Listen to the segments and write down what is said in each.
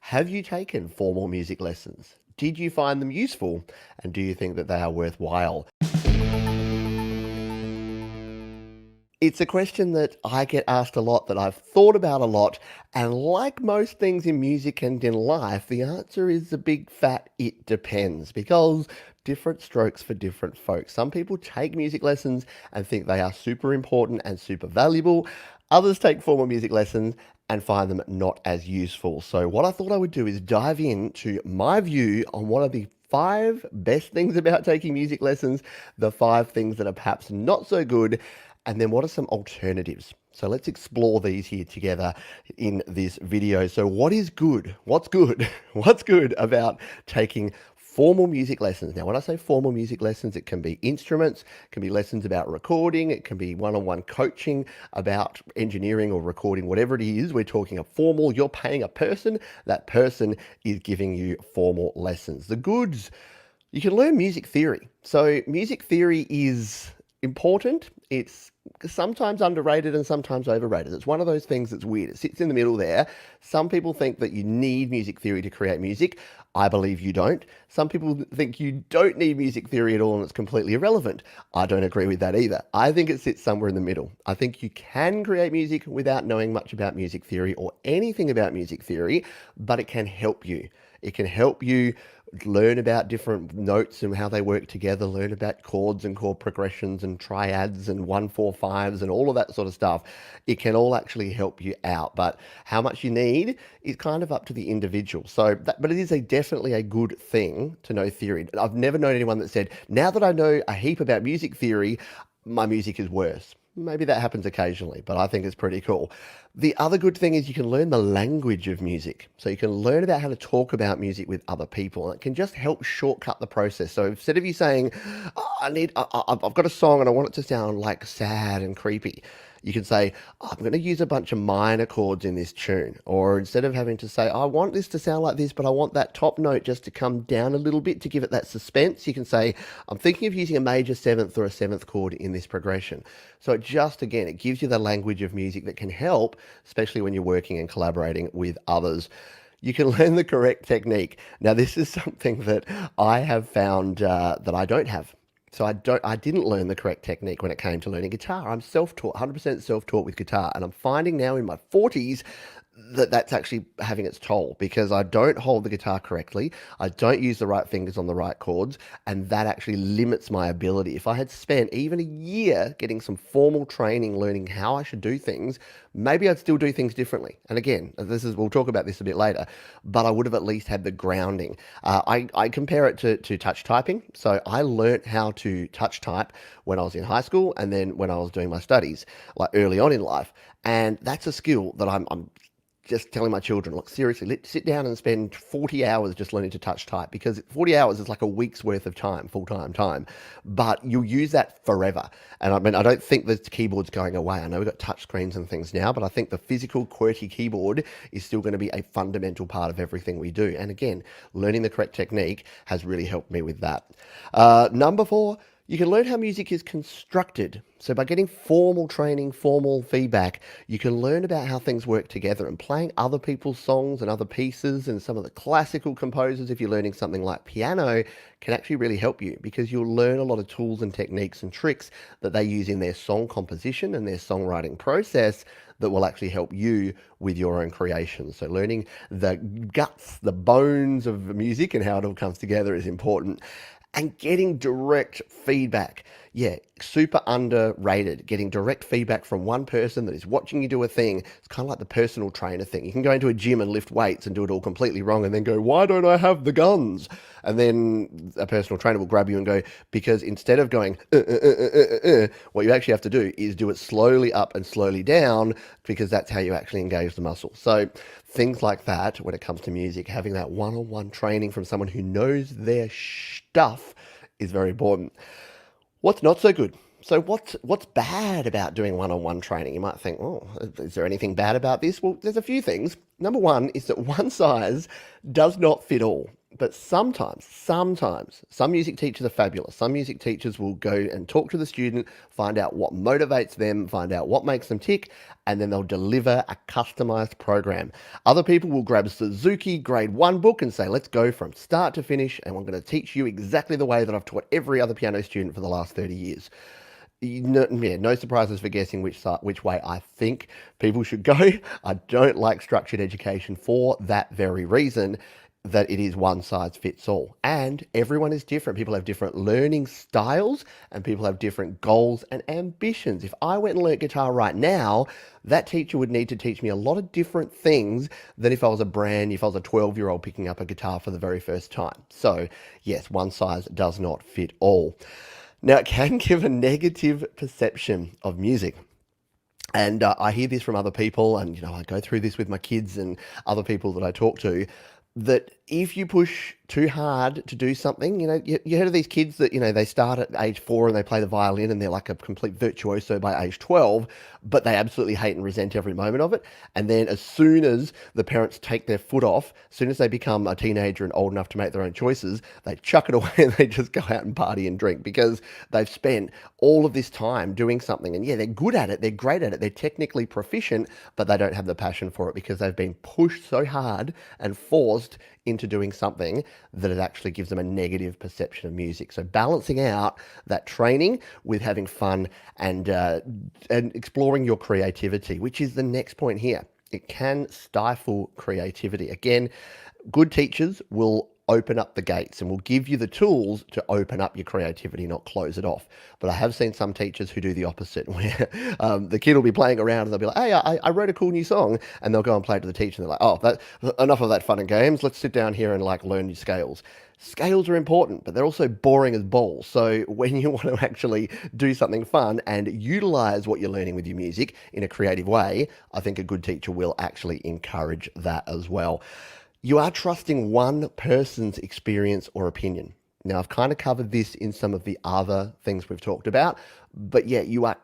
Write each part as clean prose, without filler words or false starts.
Have you taken formal music lessons? Did you find them useful? And do you think that they are worthwhile? It's a question that I get asked a lot, that I've thought about a lot, and like most things in music and in life, the answer is a big fat it depends, because different strokes for different folks. Some people take music lessons and think they are super important and super valuable. Others take formal music lessons and find them not as useful. So what I thought I would do is dive into my view on what are the five best things about taking music lessons, the five things that are perhaps not so good, and then what are some alternatives? So let's explore these here together in this video. So what is good? What's good? What's good about taking formal music lessons? Now, when I say formal music lessons, it can be instruments, it can be lessons about recording, it can be one-on-one coaching about engineering or recording, whatever it is. We're talking a formal, you're paying a person, that person is giving you formal lessons. The goods, you can learn music theory. So music theory is important. It's sometimes underrated and sometimes overrated. It's one of those things that's weird. It sits in the middle there. Some people think that you need music theory to create music. I believe you don't. Some people think you don't need music theory at all and it's completely irrelevant. I don't agree with that either. I think it sits somewhere in the middle. I think you can create music without knowing much about music theory or anything about music theory, but it can help you. It can help you learn about different notes and how they work together, learn about chords and chord progressions and triads and 1-4-5s and all of that sort of stuff. It can all actually help you out, but how much you need is kind of up to the individual. But it is definitely a good thing to know theory. I've never known anyone that said, now that I know a heap about music theory, my music is worse. Maybe that happens occasionally, but I think it's pretty cool. The other good thing is you can learn the language of music. So you can learn about how to talk about music with other people. And it can just help shortcut the process. So instead of you saying, oh, I've got a song and I want it to sound like sad and creepy, you can say, oh, I'm going to use a bunch of minor chords in this tune. Or instead of having to say, I want this to sound like this, but I want that top note just to come down a little bit to give it that suspense, you can say, I'm thinking of using a major seventh or a seventh chord in this progression. So it gives you the language of music that can help, especially when you're working and collaborating with others. You can learn the correct technique. Now, this is something that I have found that I don't have. So I didn't learn the correct technique when it came to learning guitar. I'm self-taught, 100% self-taught with guitar. And I'm finding now in my 40s that that's actually having its toll because I don't hold the guitar correctly. I don't use the right fingers on the right chords, and that actually limits my ability. If I had spent even a year getting some formal training, learning how I should do things, maybe I'd still do things differently. And again, we'll talk about this a bit later, but I would have at least had the grounding. I compare it to touch typing. So I learnt how to touch type when I was in high school and then when I was doing my studies, like early on in life. And that's a skill that I'm just telling my children, look, seriously, let's sit down and spend 40 hours just learning to touch type, because 40 hours is like a week's worth of time, full-time time, but you'll use that forever. And I mean, I don't think the keyboard's going away. I know we've got touch screens and things now, but I think the physical QWERTY keyboard is still going to be a fundamental part of everything we do. And again, learning the correct technique has really helped me with that. Number 4, you can learn how music is constructed. So by getting formal training, formal feedback, you can learn about how things work together, and playing other people's songs and other pieces and some of the classical composers, if you're learning something like piano, can actually really help you, because you'll learn a lot of tools and techniques and tricks that they use in their song composition and their songwriting process that will actually help you with your own creations. So learning the guts, the bones of music and how it all comes together is important. And getting direct feedback. Yeah, super underrated. Getting direct feedback from one person that is watching you do a thing. It's kind of like the personal trainer thing. You can go into a gym and lift weights and do it all completely wrong and then go, why don't I have the guns? And then a personal trainer will grab you and go, because instead of going, what you actually have to do is do it slowly up and slowly down, because that's how you actually engage the muscle. So things like that, when it comes to music, having that one-on-one training from someone who knows their stuff is very important. What's not so good? So what's bad about doing one-on-one training? You might think, oh, is there anything bad about this? Well, there's a few things. Number 1 is that one size does not fit all. But sometimes, some music teachers are fabulous. Some music teachers will go and talk to the student, find out what motivates them, find out what makes them tick, and then they'll deliver a customized program. Other people will grab a Suzuki grade one book and say, let's go from start to finish, and I'm going to teach you exactly the way that I've taught every other piano student for the last 30 years. No, yeah, no surprises for guessing which way I think people should go. I don't like structured education for that very reason, that it is one size fits all. And everyone is different. People have different learning styles and people have different goals and ambitions. If I went and learnt guitar right now, that teacher would need to teach me a lot of different things than if I was a 12-year-old picking up a guitar for the very first time. So yes, one size does not fit all. Now, it can give a negative perception of music. And I hear this from other people, and I go through this with my kids and other people that I talk to, that if you push too hard to do something, you heard of these kids that, they start at age 4 and they play the violin and they're like a complete virtuoso by age 12, but they absolutely hate and resent every moment of it. And then as soon as the parents take their foot off, as soon as they become a teenager and old enough to make their own choices, they chuck it away and they just go out and party and drink because they've spent all of this time doing something. And yeah, they're good at it, they're great at it, they're technically proficient, but they don't have the passion for it because they've been pushed so hard and forced into doing something that it actually gives them a negative perception of music. So balancing out that training with having fun and exploring your creativity, which is the next point here. It can stifle creativity. Again, good teachers will open up the gates and will give you the tools to open up your creativity, not close it off. But I have seen some teachers who do the opposite, where the kid will be playing around and they'll be like, hey, I wrote a cool new song, and they'll go and play it to the teacher and they're like, oh, enough of that fun and games. Let's sit down here and learn new scales. Scales are important, but they're also boring as balls. So when you want to actually do something fun and utilize what you're learning with your music in a creative way, I think a good teacher will actually encourage that as well. You are trusting one person's experience or opinion. Now, I've kind of covered this in some of the other things we've talked about, but yeah, you are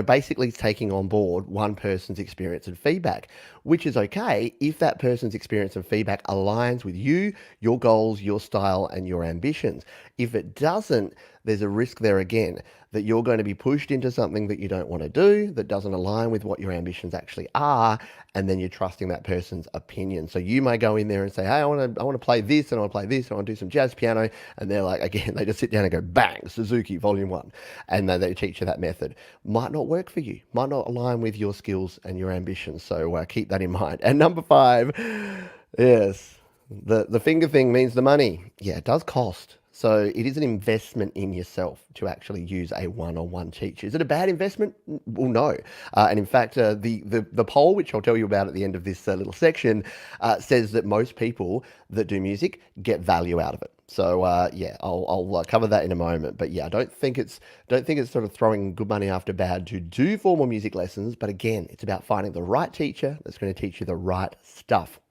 basically taking on board one person's experience and feedback, which is okay if that person's experience and feedback aligns with you, your goals, your style, and your ambitions. If it doesn't, there's a risk there again that you're going to be pushed into something that you don't want to do, that doesn't align with what your ambitions actually are, and then you're trusting that person's opinion. So you may go in there and say, hey, I want to play this, and I want to play this, and I want to do some jazz piano, and they're like, again, they just sit down and go, bang, Suzuki Volume 1, and then they teach you that method. Might not work for you, might not align with your skills and your ambitions, so keep that in mind. And number 5, yes, the finger thing means the money. Yeah, it does cost. So it is an investment in yourself to actually use a one-on-one teacher. Is it a bad investment? Well, no. And in fact, the poll, which I'll tell you about at the end of this little section, says that most people that do music get value out of it. So yeah, I'll cover that in a moment. But yeah, I don't think it's sort of throwing good money after bad to do formal music lessons. But again, it's about finding the right teacher that's going to teach you the right stuff.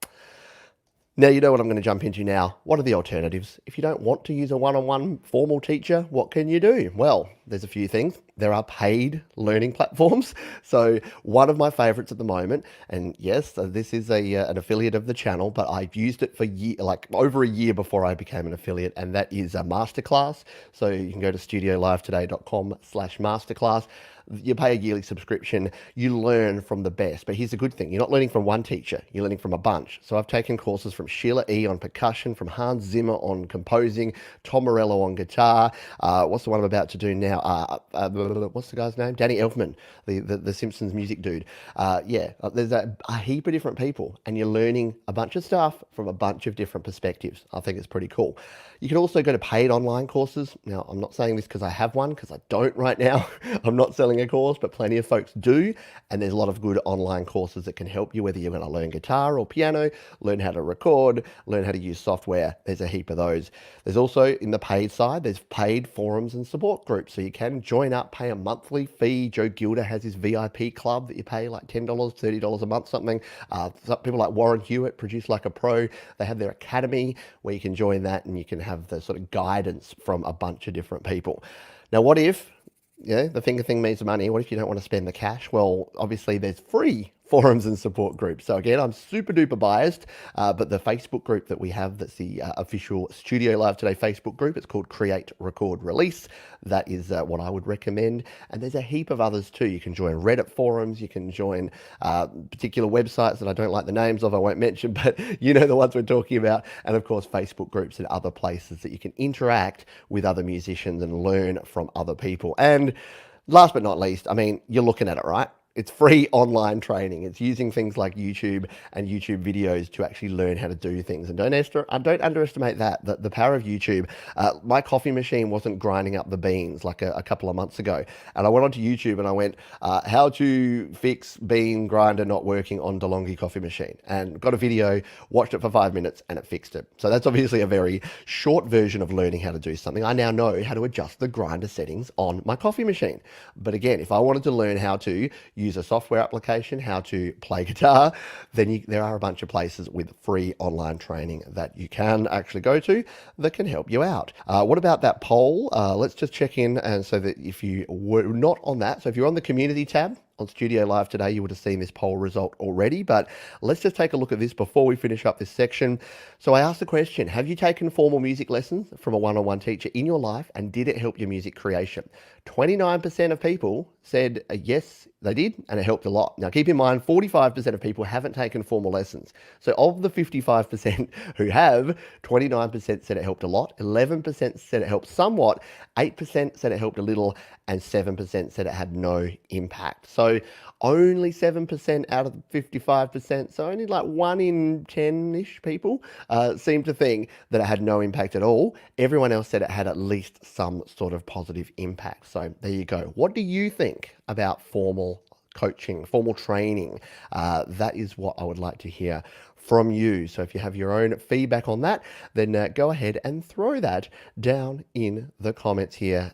Now, you know what I'm going to jump into now. What are the alternatives? If you don't want to use a one-on-one formal teacher, what can you do? Well, there's a few things. There are paid learning platforms. So one of my favorites at the moment, and yes, this is an affiliate of the channel, but I've used it for over a year before I became an affiliate, and that is a Masterclass. So you can go to studiolivetoday.com/masterclass. You pay a yearly subscription, you learn from the best. But here's the good thing, you're not learning from one teacher, you're learning from a bunch. So I've taken courses from Sheila E. on percussion, from Hans Zimmer on composing, Tom Morello on guitar. What's the one I'm about to do now? What's the guy's name? Danny Elfman, the Simpsons music dude. There's a heap of different people, and you're learning a bunch of stuff from a bunch of different perspectives. I think it's pretty cool. You can also go to paid online courses. Now, I'm not saying this because I have one, because I don't right now. I'm not selling a course, but plenty of folks do. And there's a lot of good online courses that can help you, whether you're going to learn guitar or piano, learn how to record, learn how to use software. There's a heap of those. There's also, in the paid side, there's paid forums and support groups. So you can join up, pay a monthly fee. Joe Gilder has his VIP club that you pay like $10, $30 a month, something. Some people like Warren Hewitt, Produce Like a Pro, they have their academy where you can join that and you can have the sort of guidance from a bunch of different people. Now, what if, the finger thing means money? What if you don't want to spend the cash? Well, obviously there's free forums and support groups. So again, I'm super duper biased, but the Facebook group that we have, that's the official Studio Live Today Facebook group, it's called Create, Record, Release. That is what I would recommend. And there's a heap of others too. You can join Reddit forums, you can join particular websites that I don't like the names of, I won't mention, but you know the ones we're talking about. And of course, Facebook groups and other places that you can interact with other musicians and learn from other people. And last but not least, I mean, you're looking at it, right? It's free online training. It's using things like YouTube and YouTube videos to actually learn how to do things. And don't underestimate that, the power of YouTube. My coffee machine wasn't grinding up the beans like a couple of months ago. And I went onto YouTube and I went, how to fix bean grinder not working on DeLonghi coffee machine. And got a video, watched it for 5 minutes and it fixed it. So that's obviously a very short version of learning how to do something. I now know how to adjust the grinder settings on my coffee machine. But again, if I wanted to learn how to use a software application, how to play guitar, then there are a bunch of places with free online training that you can actually go to that can help you out. What about that poll? Let's just check in, and so that if you were not on that, so if you're on the community tab on Studio Live Today, you would have seen this poll result already, but let's just take a look at this before we finish up this section. So I asked the question, have you taken formal music lessons from a one-on-one teacher in your life, and did it help your music creation? 29% of people said yes, they did, and it helped a lot. Now keep in mind, 45% of people haven't taken formal lessons. So of the 55% who have, 29% said it helped a lot, 11% said it helped somewhat, 8% said it helped a little, and 7% said it had no impact. So only 7% out of 55%, so only like 1 in 10-ish people seemed to think that it had no impact at all. Everyone else said it had at least some sort of positive impact. So there you go. What do you think about formal coaching, formal training? That is what I would like to hear from you. So if you have your own feedback on that, then go ahead and throw that down in the comments here